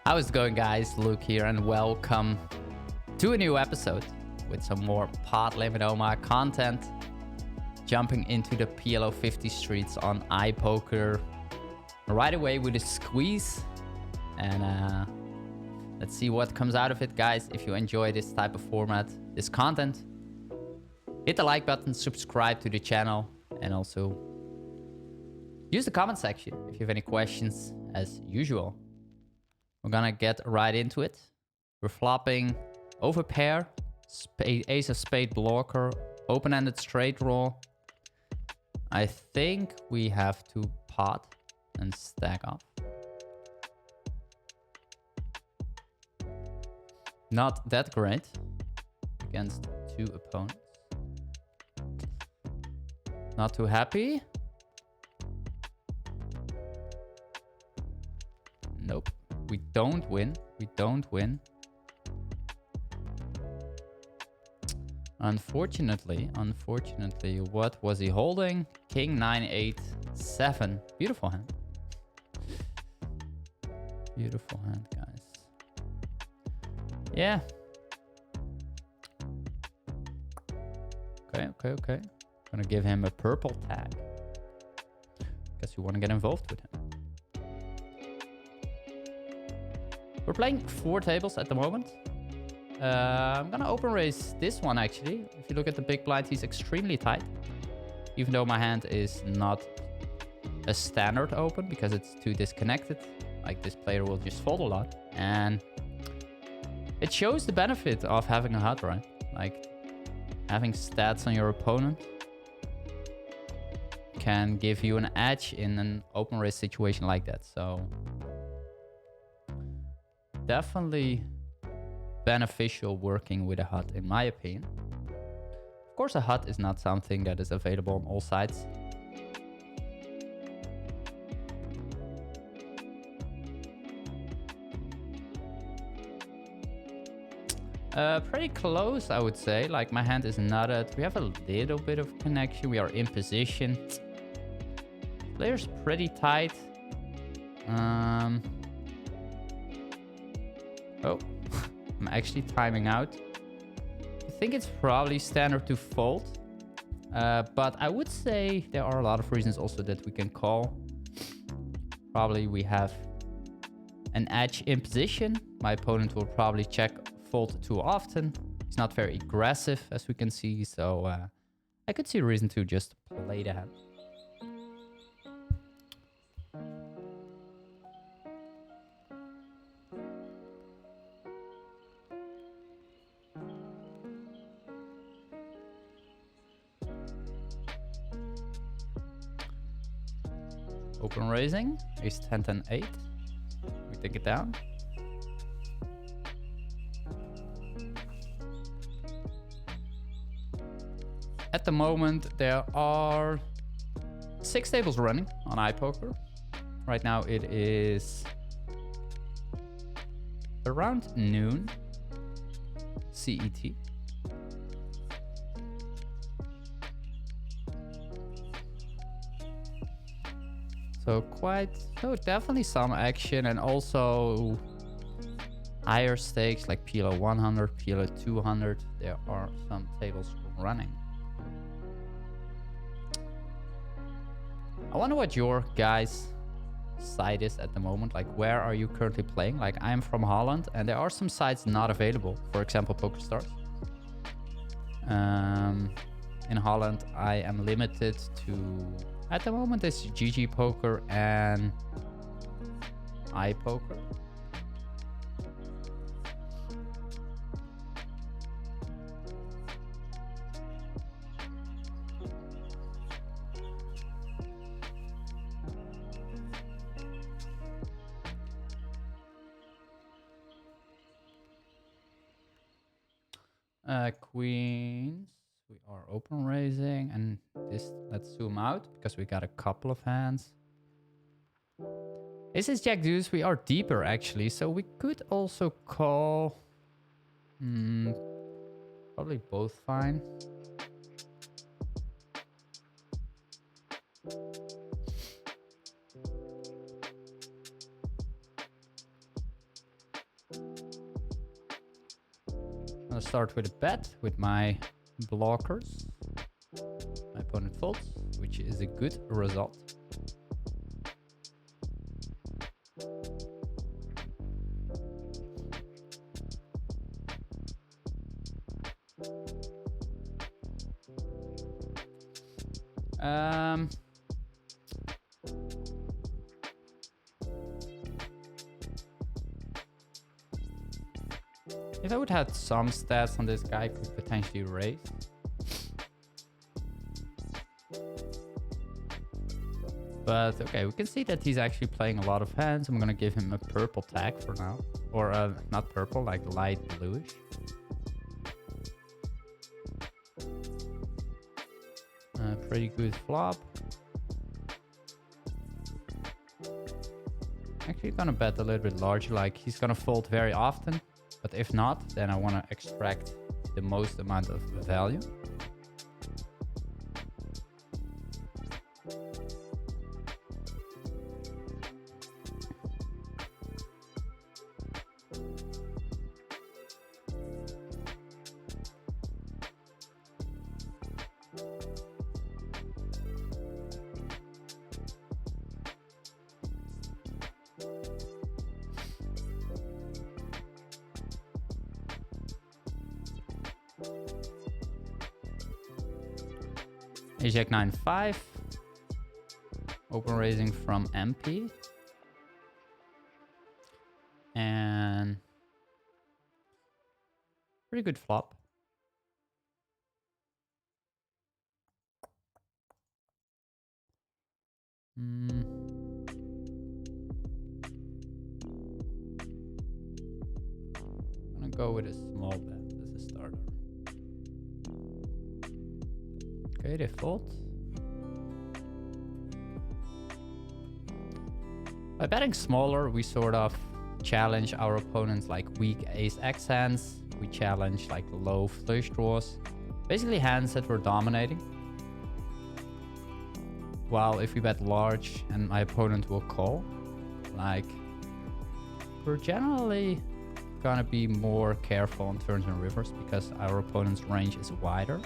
How's it going, guys? Luke here, and welcome to a new episode with some more Pod Limit Omaha content. Jumping into the PLO 50 streets on iPoker right away with a squeeze. And let's see what comes out of it, guys. If you enjoy this type of format, this content, hit the like button, subscribe to the channel, and also use the comment section if you have any questions as usual. We're gonna get right into it. We're flopping over pair, ace of spade blocker, open-ended straight draw. I think we have to pot and stack up. Not that great against two opponents. Not too happy. Nope. We don't win. We don't win. Unfortunately, what was he holding? King 9, 8, 7. Beautiful hand. Beautiful hand, guys. Yeah. Okay. Gonna give him a purple tag. Guess you want to get involved with him. We're playing 4 tables at the moment. I'm gonna open raise this one actually. If you look at the big blind, he's extremely tight. Even though my hand is not a standard open because it's too disconnected. Like, this player will just fold a lot. And it shows the benefit of having a HUD, right? Like, having stats on your opponent can give you an edge in an open raise situation like that. So definitely beneficial working with a HUD, in my opinion. Of course, a HUD is not something that is available on all sides. Pretty close, I would say. Like, my hand is nutted. We have a little bit of connection. We are in position. Player's pretty tight. Oh, I'm actually timing out. I think it's probably standard to fold. But I would say there are a lot of reasons also that we can call. Probably we have an edge in position. My opponent will probably check fold too often. He's not very aggressive, as we can see. So I could see a reason to just play the hand. Open raising, ace 10, 10, 8. We take it down. At the moment, there are 6 tables running on iPoker. Right now, it is around noon CET. So definitely some action, and also higher stakes like PLO 100, PLO 200. There are some tables running. I wonder what your guys' side is at the moment. Like, where are you currently playing? Like, I'm from Holland, and there are some sites not available. For example, PokerStars. In Holland, I am limited to, at the moment, it's GG Poker and iPoker. Queens, we are open raising, and this, let's zoom out because we got a couple of hands. This is Jack Deuce. We are deeper actually, so we could also call. Probably both fine. gonna start with a bet with my blockers. My opponent folds, which is a good result. If I would have some stats on this guy, I could potentially raise. But okay, we can see that he's actually playing a lot of hands. I'm gonna give him a purple tag for now. Or not purple, like light bluish. Pretty good flop. Actually gonna bet a little bit larger, like he's gonna fold very often. But if not, then I want to extract the most amount of value. Ajax 9-5. Open raising from MP. And pretty good flop. I'm gonna go with a small bet as a starter. Okay, they fold. By betting smaller, we sort of challenge our opponents like weak ace-x hands. We challenge like low flush draws. Basically hands that we're dominating. While if we bet large and my opponent will call, like we're generally gonna be more careful on turns and rivers because our opponent's range is wider.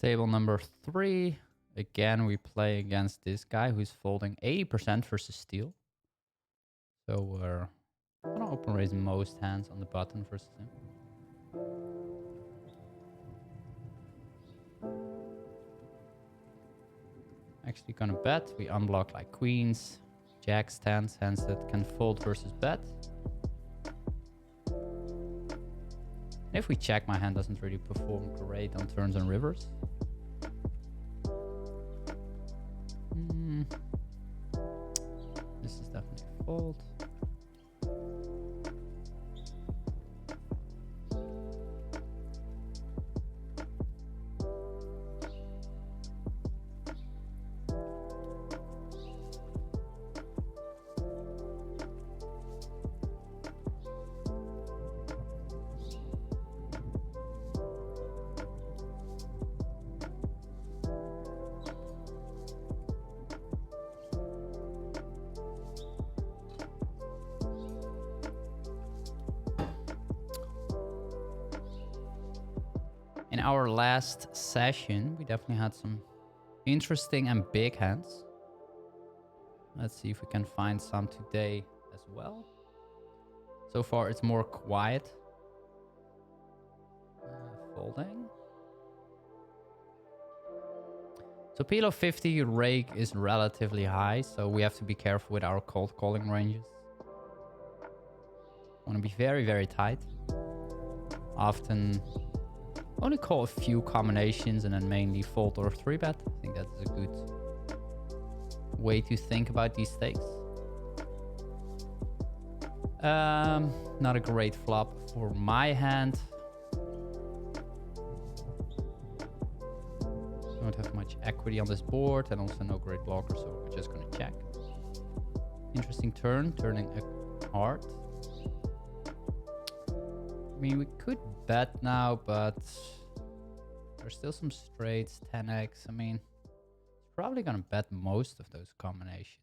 Table number 3. Again, we play against this guy who's folding 80% versus steal. So we're gonna open raise most hands on the button versus him. Actually gonna bet. We unblock like queens, jacks, tens, hands that can fold versus bet. If we check, my hand doesn't really perform great on turns and rivers. This is definitely a fold. In our last session, we definitely had some interesting and big hands. Let's see if we can find some today as well. So far, it's more quiet. Folding. So PLO 50 rake is relatively high, so we have to be careful with our cold calling ranges. Want to be very, very tight. Often only call a few combinations and then mainly fold or 3-bet. I think that is a good way to think about these stakes. Not a great flop for my hand. Don't have much equity on this board and also no great blocker, so we're just gonna check. Interesting turn, turning a heart. I mean, we could bet now, but there's still some straights, 10x. I mean, it's probably gonna bet most of those combinations.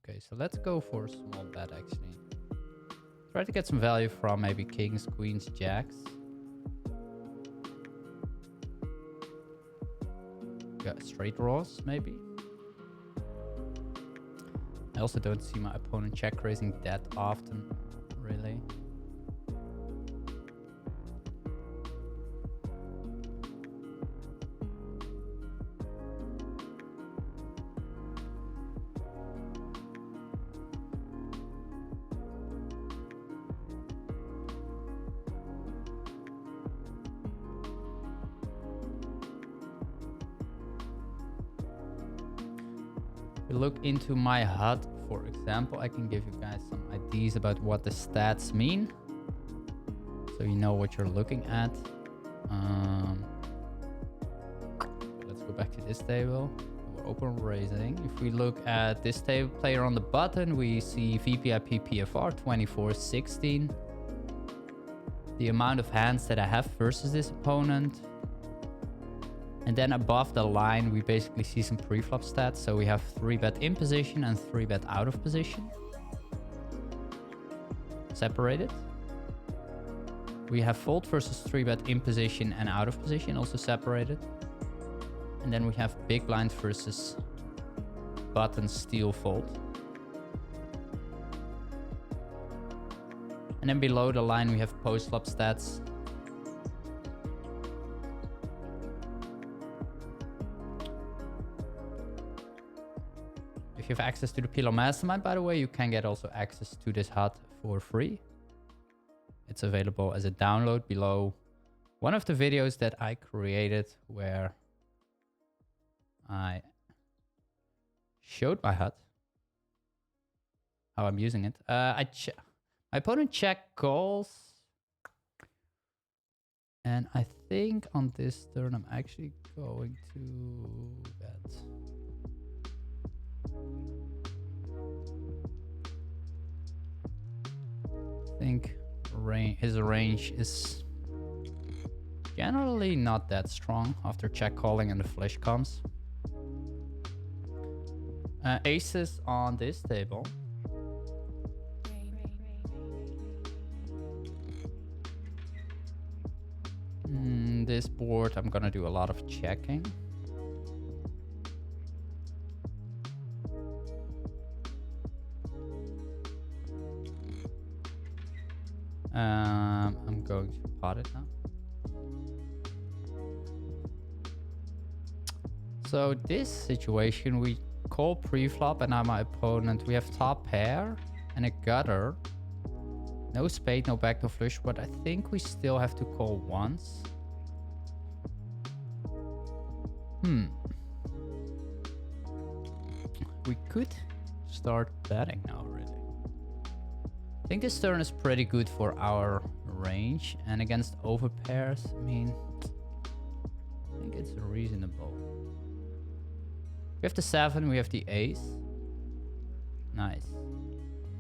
Okay, so let's go for a small bet actually. Try to get some value from maybe kings, queens, jacks. Got straight draws maybe. I also don't see my opponent check raising that often, really. Look into my HUD, for example. I can give you guys some ideas about what the stats mean, so you know what you're looking at. Let's go back to this table. We're open raising. If we look at this table player on the button, we see VPIP PFR 24-16. The amount of hands that I have versus this opponent. And then above the line, we basically see some pre-flop stats. So we have 3-bet in position and 3-bet out of position. Separated. We have fold versus 3-bet in position and out of position, also separated. And then we have big blind versus button steal fold. And then below the line, we have post-flop stats. If you have access to the PLO Mastermind, by the way, you can get also access to this HUD for free. It's available as a download below one of the videos that I created where I showed my HUD, how I'm using it. My opponent check calls. And I think on this turn, I'm actually going to bet. I think his range is generally not that strong after check calling and the flush comes. Aces on this table. This board, I'm gonna do a lot of checking. I'm going to pot it now. So this situation, we call pre-flop and now my opponent, we have top pair and a gutter. No spade, no backdoor flush, but I think we still have to call once. We could start betting now, really. I think this turn is pretty good for our range, and against overpairs, I mean, I think it's reasonable. We have the 7, we have the ace. Nice.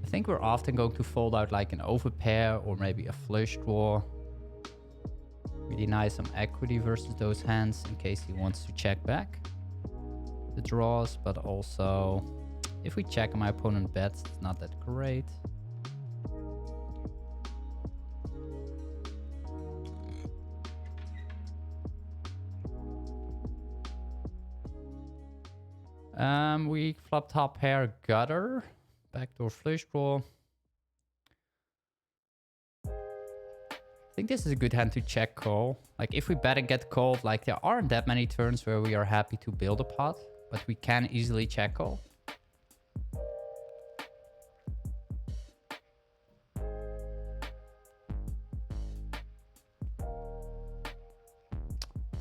I think we're often going to fold out like an overpair or maybe a flush draw. Really nice some equity versus those hands in case he wants to check back the draws, but also if we check and my opponent bets, it's not that great. We flop top pair gutter, backdoor flush draw. I think this is a good hand to check call. Like if we bet and get called, like there aren't that many turns where we are happy to build a pot, but we can easily check call.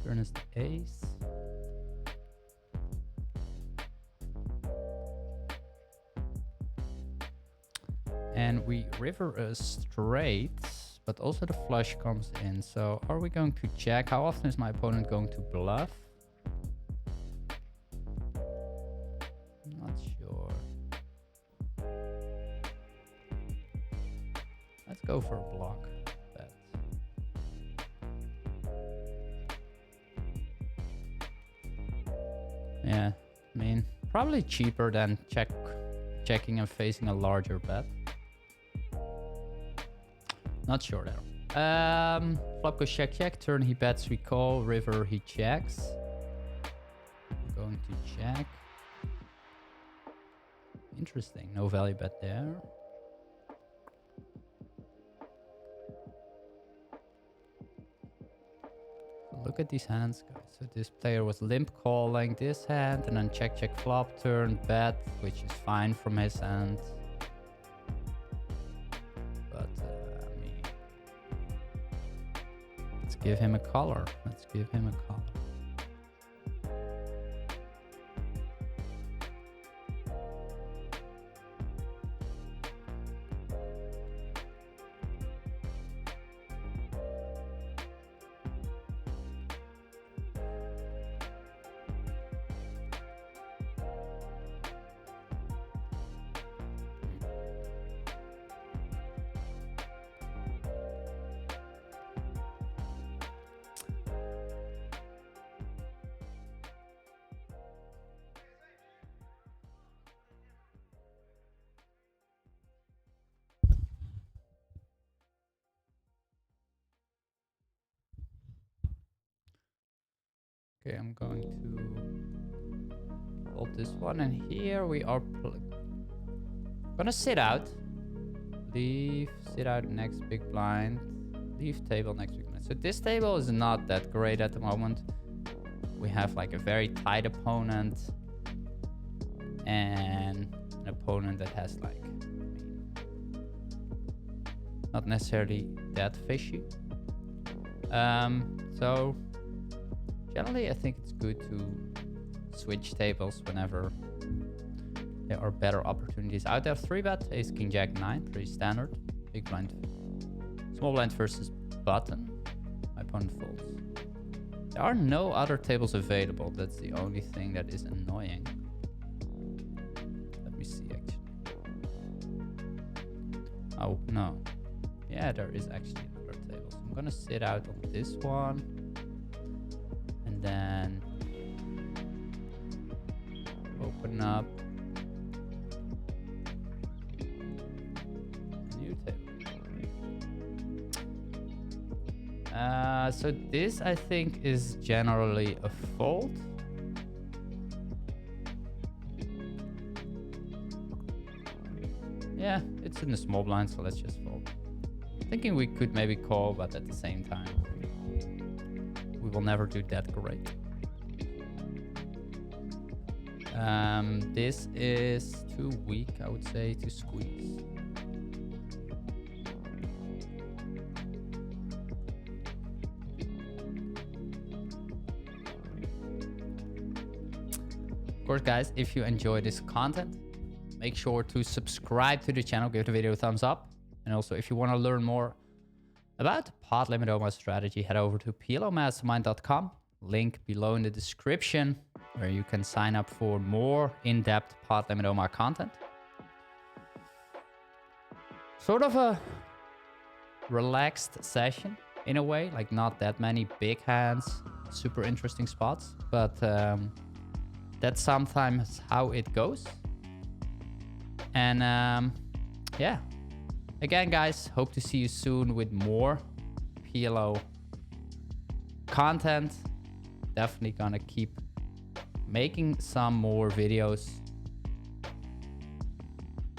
Turn is the ace. And we river a straight, but also the flush comes in. So are we going to check? How often is my opponent going to bluff? Not sure. Let's go for a block bet. Yeah, I mean, probably cheaper than checking and facing a larger bet. Not sure there. Flop goes check, check. Turn he bets, we call. River he checks. I'm going to check. Interesting. No value bet there. So look at these hands, guys. So this player was limp calling this hand and then check, check, flop, turn, bet, which is fine from his hand. Give him a color. Let's give him a color. Okay, I'm going to hold this one, and here we are gonna sit out. Leave, sit out next big blind. Leave table next big blind. So this table is not that great at the moment. We have like a very tight opponent and an opponent that has like not necessarily that fishy. So generally, I think it's good to switch tables whenever there are better opportunities out there. 3-bet, ace, king, jack, 9, pretty standard. Big blind, small blind versus button. My opponent folds. There are no other tables available. That's the only thing that is annoying. Let me see, actually. Oh, no. Yeah, there is actually another table. So I'm gonna sit out on this one. Then open up a new table. So this I think is generally a fold. Yeah, it's in the small blind, so let's just fold. Thinking we could maybe call, but at the same time we will never do that great. This is too weak, I would say, to squeeze. Of course, guys, if you enjoy this content, make sure to subscribe to the channel, give the video a thumbs up. And also, if you want to learn more about pot Limit Omaha strategy, head over to PLOmastermind.com. Link below in the description, where you can sign up for more in-depth pot Limit Omaha content. Sort of a relaxed session in a way, like not that many big hands, super interesting spots, but that's sometimes how it goes. And yeah, again, guys, hope to see you soon with more PLO content. Definitely gonna keep making some more videos.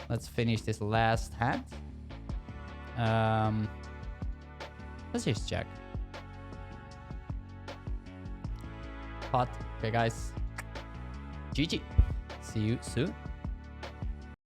Let's finish this last hand. Let's just check. Pot. Okay, guys. GG. See you soon.